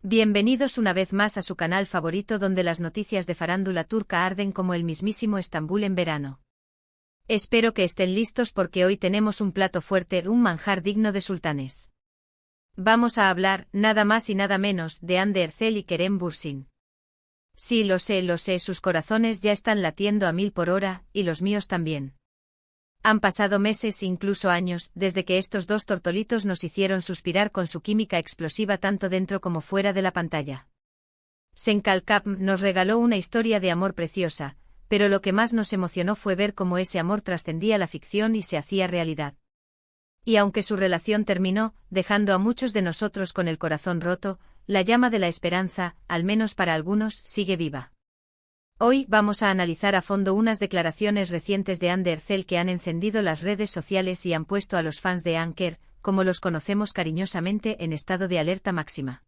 Bienvenidos una vez más a su canal favorito donde las noticias de farándula turca arden como el mismísimo Estambul en verano. Espero que estén listos porque hoy tenemos un plato fuerte, un manjar digno de sultanes. Vamos a hablar, nada más y nada menos, de Hande Erçel y Kerem Bürsin. Sí, lo sé, sus corazones ya están latiendo a 1000 por hora, y los míos también. Han pasado meses, incluso años, desde que estos dos tortolitos nos hicieron suspirar con su química explosiva tanto dentro como fuera de la pantalla. Senkalkapm nos regaló una historia de amor preciosa, pero lo que más nos emocionó fue ver cómo ese amor trascendía la ficción y se hacía realidad. Y aunque su relación terminó, dejando a muchos de nosotros con el corazón roto, la llama de la esperanza, al menos para algunos, sigue viva. Hoy vamos a analizar a fondo unas declaraciones recientes de Hande Erçel que han encendido las redes sociales y han puesto a los fans de Anker, como los conocemos cariñosamente, en estado de alerta máxima.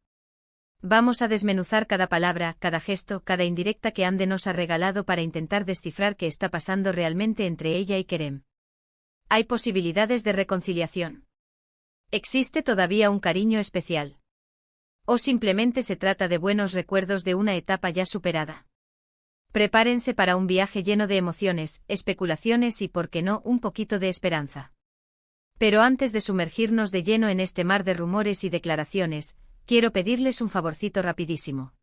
Vamos a desmenuzar cada palabra, cada gesto, cada indirecta que Hande nos ha regalado para intentar descifrar qué está pasando realmente entre ella y Kerem. ¿Hay posibilidades de reconciliación? ¿Existe todavía un cariño especial? ¿O simplemente se trata de buenos recuerdos de una etapa ya superada? Prepárense para un viaje lleno de emociones, especulaciones y, por qué no, un poquito de esperanza. Pero antes de sumergirnos de lleno en este mar de rumores y declaraciones, quiero pedirles un favorcito rapidísimo.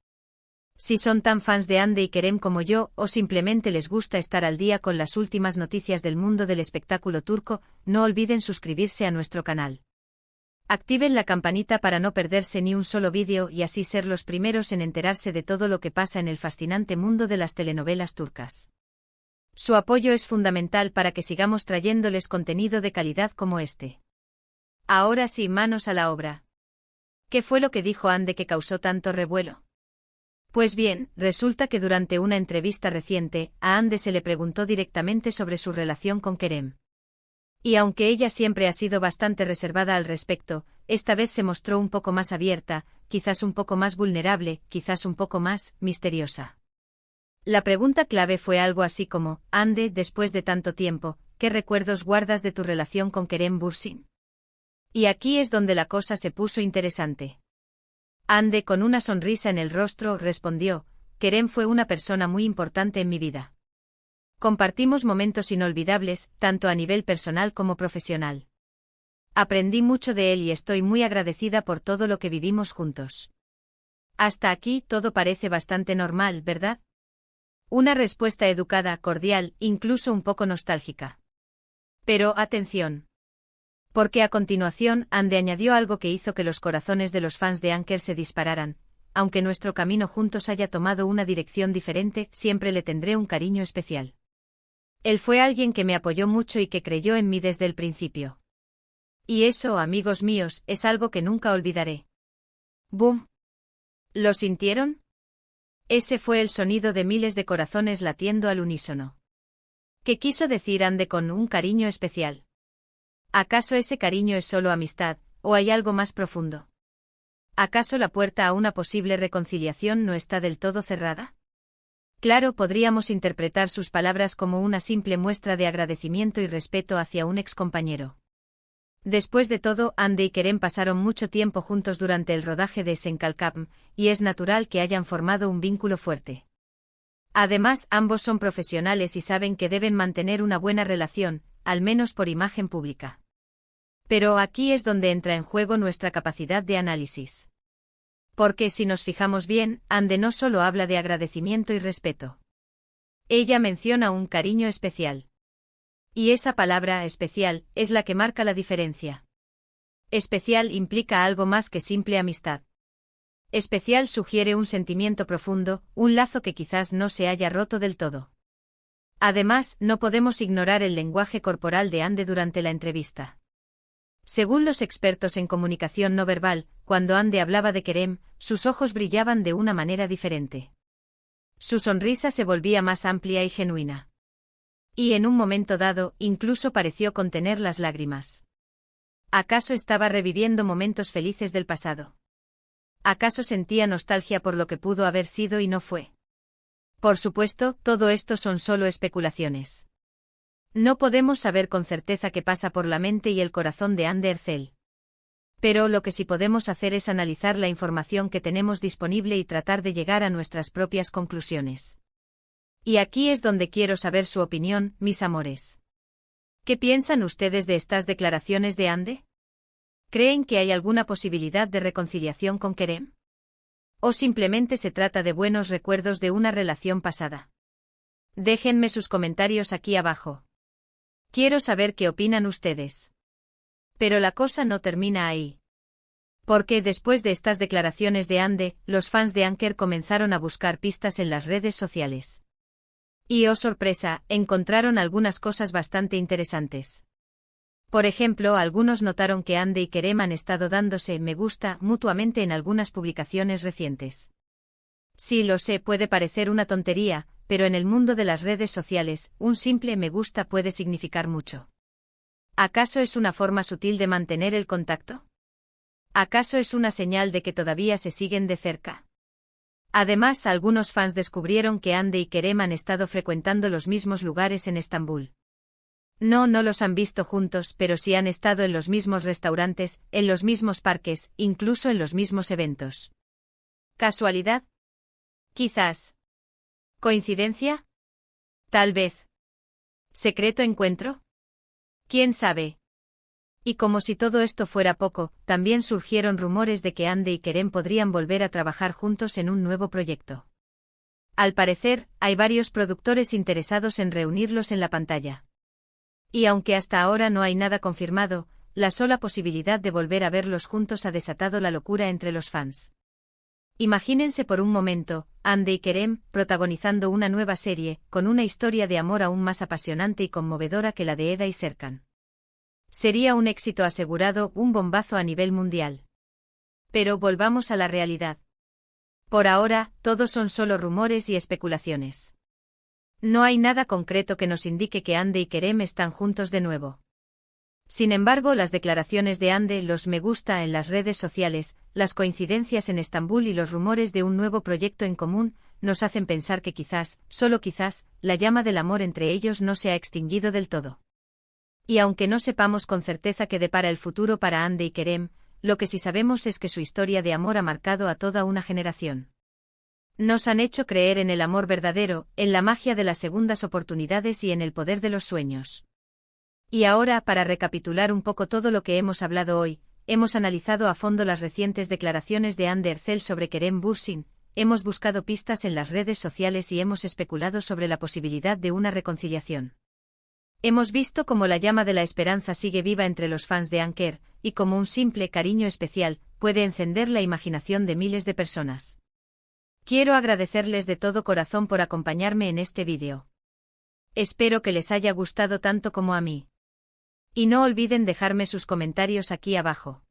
Si son tan fans de Hande y Kerem como yo, o simplemente les gusta estar al día con las últimas noticias del mundo del espectáculo turco, no olviden suscribirse a nuestro canal. Activen la campanita para no perderse ni un solo vídeo y así ser los primeros en enterarse de todo lo que pasa en el fascinante mundo de las telenovelas turcas. Su apoyo es fundamental para que sigamos trayéndoles contenido de calidad como este. Ahora sí, manos a la obra. ¿Qué fue lo que dijo Hande que causó tanto revuelo? Pues bien, resulta que durante una entrevista reciente, a Hande se le preguntó directamente sobre su relación con Kerem. Y aunque ella siempre ha sido bastante reservada al respecto, esta vez se mostró un poco más abierta, quizás un poco más vulnerable, quizás un poco más misteriosa. La pregunta clave fue algo así como: Hande, después de tanto tiempo, ¿qué recuerdos guardas de tu relación con Kerem Bürsin? Y aquí es donde la cosa se puso interesante. Hande, con una sonrisa en el rostro, respondió: Kerem fue una persona muy importante en mi vida. Compartimos momentos inolvidables, tanto a nivel personal como profesional. Aprendí mucho de él y estoy muy agradecida por todo lo que vivimos juntos. Hasta aquí todo parece bastante normal, ¿verdad? Una respuesta educada, cordial, incluso un poco nostálgica. Pero, atención. Porque a continuación, Hande añadió algo que hizo que los corazones de los fans de Anker se dispararan. Aunque nuestro camino juntos haya tomado una dirección diferente, siempre le tendré un cariño especial. Él fue alguien que me apoyó mucho y que creyó en mí desde el principio. Y eso, amigos míos, es algo que nunca olvidaré. ¡Bum! ¿Lo sintieron? Ese fue el sonido de miles de corazones latiendo al unísono. ¿Qué quiso decir Hande con un cariño especial? ¿Acaso ese cariño es solo amistad, o hay algo más profundo? ¿Acaso la puerta a una posible reconciliación no está del todo cerrada? Claro, podríamos interpretar sus palabras como una simple muestra de agradecimiento y respeto hacia un excompañero. Después de todo, Hande y Kerem pasaron mucho tiempo juntos durante el rodaje de Senkalkapm, y es natural que hayan formado un vínculo fuerte. Además, ambos son profesionales y saben que deben mantener una buena relación, al menos por imagen pública. Pero aquí es donde entra en juego nuestra capacidad de análisis. Porque si nos fijamos bien, Hande no solo habla de agradecimiento y respeto. Ella menciona un cariño especial. Y esa palabra, especial, es la que marca la diferencia. Especial implica algo más que simple amistad. Especial sugiere un sentimiento profundo, un lazo que quizás no se haya roto del todo. Además, no podemos ignorar el lenguaje corporal de Hande durante la entrevista. Según los expertos en comunicación no verbal, cuando Hande hablaba de Kerem, sus ojos brillaban de una manera diferente. Su sonrisa se volvía más amplia y genuina. Y en un momento dado, incluso pareció contener las lágrimas. ¿Acaso estaba reviviendo momentos felices del pasado? ¿Acaso sentía nostalgia por lo que pudo haber sido y no fue? Por supuesto, todo esto son solo especulaciones. No podemos saber con certeza qué pasa por la mente y el corazón de Hande Erçel. Pero lo que sí podemos hacer es analizar la información que tenemos disponible y tratar de llegar a nuestras propias conclusiones. Y aquí es donde quiero saber su opinión, mis amores. ¿Qué piensan ustedes de estas declaraciones de Ande? ¿Creen que hay alguna posibilidad de reconciliación con Kerem? ¿O simplemente se trata de buenos recuerdos de una relación pasada? Déjenme sus comentarios aquí abajo. Quiero saber qué opinan ustedes. Pero la cosa no termina ahí. Porque después de estas declaraciones de Ande, los fans de Anker comenzaron a buscar pistas en las redes sociales. Y oh sorpresa, encontraron algunas cosas bastante interesantes. Por ejemplo, algunos notaron que Ande y Kerem han estado dándose me gusta mutuamente en algunas publicaciones recientes. Sí, lo sé, puede parecer una tontería, pero en el mundo de las redes sociales, un simple me gusta puede significar mucho. ¿Acaso es una forma sutil de mantener el contacto? ¿Acaso es una señal de que todavía se siguen de cerca? Además, algunos fans descubrieron que Ande y Kerem han estado frecuentando los mismos lugares en Estambul. No los han visto juntos, pero sí han estado en los mismos restaurantes, en los mismos parques, incluso en los mismos eventos. ¿Casualidad? Quizás. ¿Coincidencia? Tal vez. ¿Secreto encuentro? ¿Quién sabe? Y como si todo esto fuera poco, también surgieron rumores de que Ande y Kerem podrían volver a trabajar juntos en un nuevo proyecto. Al parecer, hay varios productores interesados en reunirlos en la pantalla. Y aunque hasta ahora no hay nada confirmado, la sola posibilidad de volver a verlos juntos ha desatado la locura entre los fans. Imagínense por un momento, Ande y Kerem, protagonizando una nueva serie, con una historia de amor aún más apasionante y conmovedora que la de Eda y Serkan. Sería un éxito asegurado, un bombazo a nivel mundial. Pero volvamos a la realidad. Por ahora, todos son solo rumores y especulaciones. No hay nada concreto que nos indique que Ande y Kerem están juntos de nuevo. Sin embargo, las declaraciones de Ande, los me gusta en las redes sociales, las coincidencias en Estambul y los rumores de un nuevo proyecto en común, nos hacen pensar que quizás, solo quizás, la llama del amor entre ellos no se ha extinguido del todo. Y aunque no sepamos con certeza qué depara el futuro para Ande y Kerem, lo que sí sabemos es que su historia de amor ha marcado a toda una generación. Nos han hecho creer en el amor verdadero, en la magia de las segundas oportunidades y en el poder de los sueños. Y ahora, para recapitular un poco todo lo que hemos hablado hoy, hemos analizado a fondo las recientes declaraciones de Ande Erçel sobre Kerem Bürsin, hemos buscado pistas en las redes sociales y hemos especulado sobre la posibilidad de una reconciliación. Hemos visto cómo la llama de la esperanza sigue viva entre los fans de Anker, y cómo un simple cariño especial puede encender la imaginación de miles de personas. Quiero agradecerles de todo corazón por acompañarme en este vídeo. Espero que les haya gustado tanto como a mí. Y no olviden dejarme sus comentarios aquí abajo.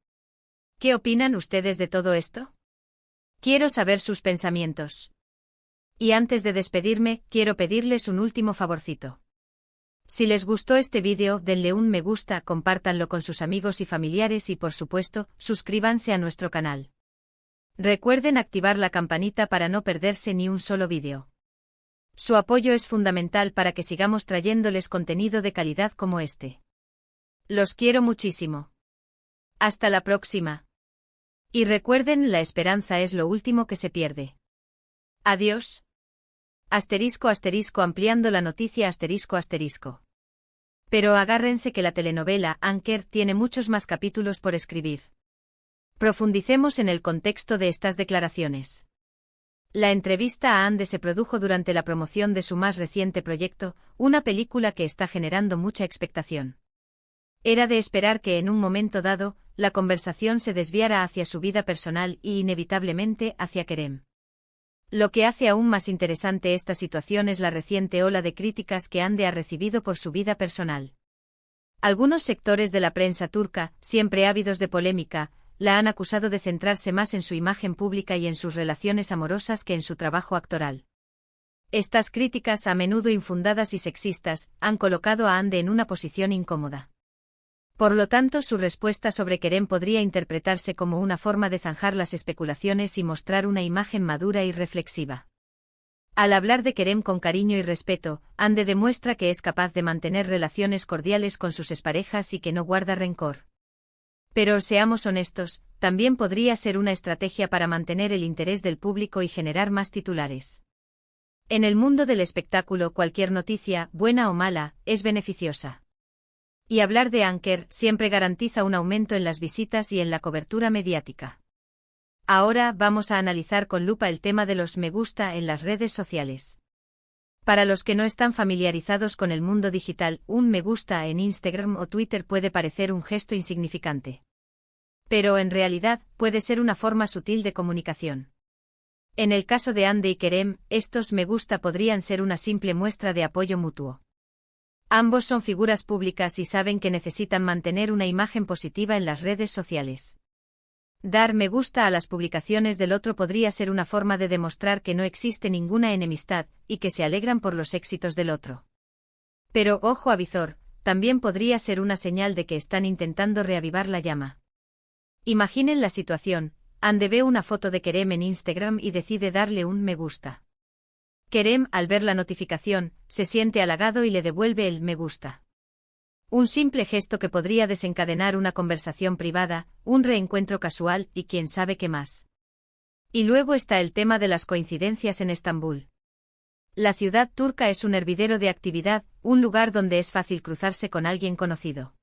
¿Qué opinan ustedes de todo esto? Quiero saber sus pensamientos. Y antes de despedirme, quiero pedirles un último favorcito. Si les gustó este vídeo, denle un me gusta, compártanlo con sus amigos y familiares y por supuesto, suscríbanse a nuestro canal. Recuerden activar la campanita para no perderse ni un solo vídeo. Su apoyo es fundamental para que sigamos trayéndoles contenido de calidad como este. Los quiero muchísimo. Hasta la próxima. Y recuerden, la esperanza es lo último que se pierde. Adiós. Asterisco asterisco ampliando la noticia asterisco asterisco. Pero agárrense que la telenovela Anker tiene muchos más capítulos por escribir. Profundicemos en el contexto de estas declaraciones. La entrevista a Ande se produjo durante la promoción de su más reciente proyecto, una película que está generando mucha expectación. Era de esperar que en un momento dado, la conversación se desviara hacia su vida personal y inevitablemente hacia Kerem. Lo que hace aún más interesante esta situación es la reciente ola de críticas que Ande ha recibido por su vida personal. Algunos sectores de la prensa turca, siempre ávidos de polémica, la han acusado de centrarse más en su imagen pública y en sus relaciones amorosas que en su trabajo actoral. Estas críticas, a menudo infundadas y sexistas, han colocado a Ande en una posición incómoda. Por lo tanto, su respuesta sobre Kerem podría interpretarse como una forma de zanjar las especulaciones y mostrar una imagen madura y reflexiva. Al hablar de Kerem con cariño y respeto, Ande demuestra que es capaz de mantener relaciones cordiales con sus exparejas y que no guarda rencor. Pero seamos honestos, también podría ser una estrategia para mantener el interés del público y generar más titulares. En el mundo del espectáculo, cualquier noticia, buena o mala, es beneficiosa. Y hablar de Anker siempre garantiza un aumento en las visitas y en la cobertura mediática. Ahora vamos a analizar con lupa el tema de los me gusta en las redes sociales. Para los que no están familiarizados con el mundo digital, un me gusta en Instagram o Twitter puede parecer un gesto insignificante. Pero en realidad, puede ser una forma sutil de comunicación. En el caso de Hande y Kerem, estos me gusta podrían ser una simple muestra de apoyo mutuo. Ambos son figuras públicas y saben que necesitan mantener una imagen positiva en las redes sociales. Dar me gusta a las publicaciones del otro podría ser una forma de demostrar que no existe ninguna enemistad, y que se alegran por los éxitos del otro. Pero, ojo avizor, también podría ser una señal de que están intentando reavivar la llama. Imaginen la situación: Hande ve una foto de Kerem en Instagram y decide darle un me gusta. Kerem, al ver la notificación, se siente halagado y le devuelve el me gusta. Un simple gesto que podría desencadenar una conversación privada, un reencuentro casual y quién sabe qué más. Y luego está el tema de las coincidencias en Estambul. La ciudad turca es un hervidero de actividad, un lugar donde es fácil cruzarse con alguien conocido.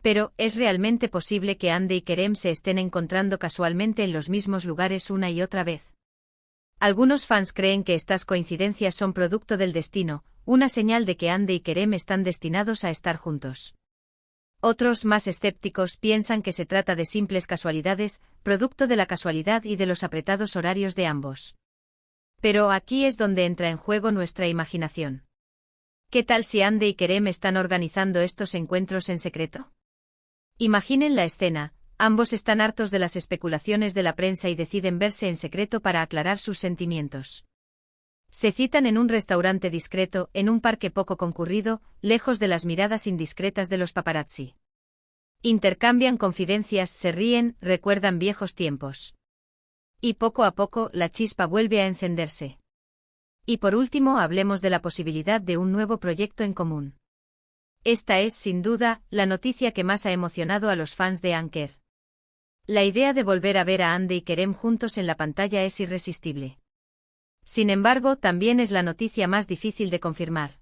Pero, ¿es realmente posible que Hande y Kerem se estén encontrando casualmente en los mismos lugares una y otra vez? Algunos fans creen que estas coincidencias son producto del destino, una señal de que Hande y Kerem están destinados a estar juntos. Otros, más escépticos, piensan que se trata de simples casualidades, producto de la casualidad y de los apretados horarios de ambos. Pero aquí es donde entra en juego nuestra imaginación. ¿Qué tal si Hande y Kerem están organizando estos encuentros en secreto? Imaginen la escena: ambos están hartos de las especulaciones de la prensa y deciden verse en secreto para aclarar sus sentimientos. Se citan en un restaurante discreto, en un parque poco concurrido, lejos de las miradas indiscretas de los paparazzi. Intercambian confidencias, se ríen, recuerdan viejos tiempos. Y poco a poco, la chispa vuelve a encenderse. Y por último, hablemos de la posibilidad de un nuevo proyecto en común. Esta es, sin duda, la noticia que más ha emocionado a los fans de Anker. La idea de volver a ver a Hande y Kerem juntos en la pantalla es irresistible. Sin embargo, también es la noticia más difícil de confirmar.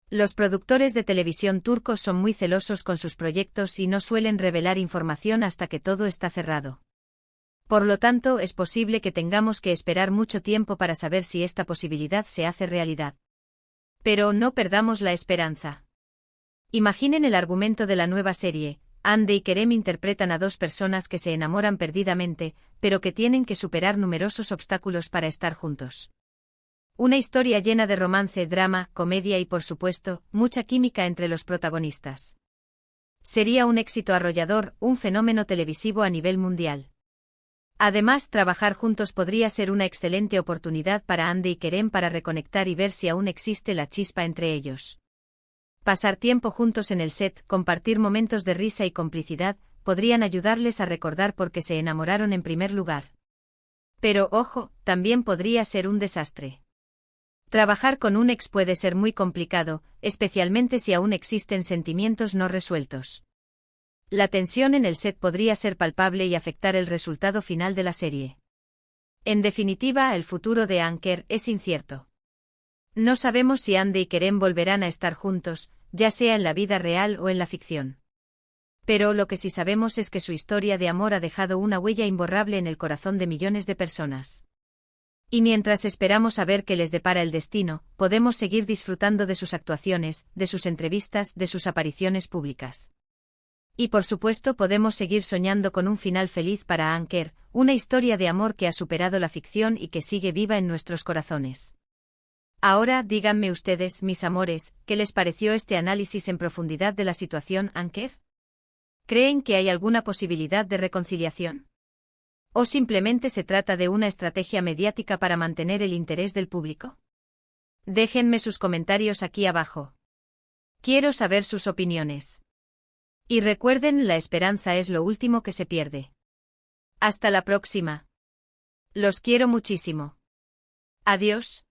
Los productores de televisión turcos son muy celosos con sus proyectos y no suelen revelar información hasta que todo está cerrado. Por lo tanto, es posible que tengamos que esperar mucho tiempo para saber si esta posibilidad se hace realidad. Pero no perdamos la esperanza. Imaginen el argumento de la nueva serie: Hande y Kerem interpretan a dos personas que se enamoran perdidamente, pero que tienen que superar numerosos obstáculos para estar juntos. Una historia llena de romance, drama, comedia y, por supuesto, mucha química entre los protagonistas. Sería un éxito arrollador, un fenómeno televisivo a nivel mundial. Además, trabajar juntos podría ser una excelente oportunidad para Hande y Kerem para reconectar y ver si aún existe la chispa entre ellos. Pasar tiempo juntos en el set, compartir momentos de risa y complicidad, podrían ayudarles a recordar por qué se enamoraron en primer lugar. Pero, ojo, también podría ser un desastre. Trabajar con un ex puede ser muy complicado, especialmente si aún existen sentimientos no resueltos. La tensión en el set podría ser palpable y afectar el resultado final de la serie. En definitiva, el futuro de Anker es incierto. No sabemos si Hande y Kerem volverán a estar juntos, ya sea en la vida real o en la ficción. Pero lo que sí sabemos es que su historia de amor ha dejado una huella imborrable en el corazón de millones de personas. Y mientras esperamos a ver qué les depara el destino, podemos seguir disfrutando de sus actuaciones, de sus entrevistas, de sus apariciones públicas. Y por supuesto podemos seguir soñando con un final feliz para Anker, una historia de amor que ha superado la ficción y que sigue viva en nuestros corazones. Ahora díganme ustedes, mis amores, ¿qué les pareció este análisis en profundidad de la situación Anker? ¿Creen que hay alguna posibilidad de reconciliación? ¿O simplemente se trata de una estrategia mediática para mantener el interés del público? Déjenme sus comentarios aquí abajo. Quiero saber sus opiniones. Y recuerden, la esperanza es lo último que se pierde. Hasta la próxima. Los quiero muchísimo. Adiós.